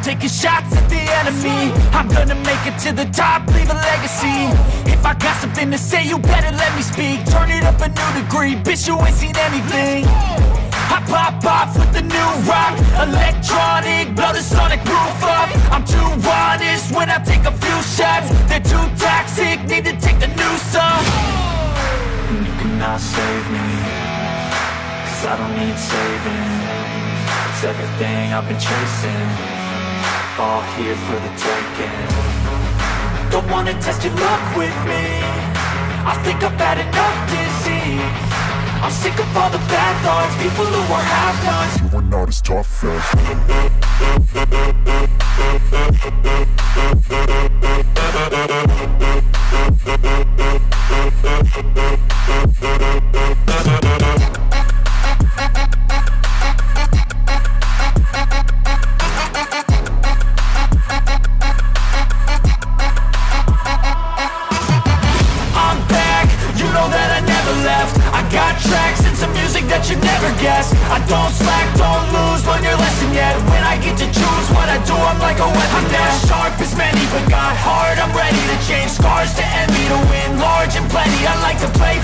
taking shots at the enemy. I'm gonna make it to the top, leave a legacy. If I got something to say, you better let me speak. Turn it up a new degree, bitch, you ain't seen anything. I pop off with the new rock, electronic, blow the sonic roof up. I'm too honest when I take a few shots. They're too toxic, need to take the noose off. And you cannot save me, 'cause I don't need saving. It's everything I've been chasing, all here for the taking. Don't wanna test your luck with me, I think I've had enough disease. I'm sick of all the bad thoughts, people who are half-nots. You are not as tough as I'm back, you know that I never left. I got tracks and some music that you never guess. I don't slack, don't lose, learn your lesson yet. When I get to choose what I do, I'm like a weapon. I'm not sharp as many, but got hard, I'm ready to change scars to envy, to win large and plenty. I like to play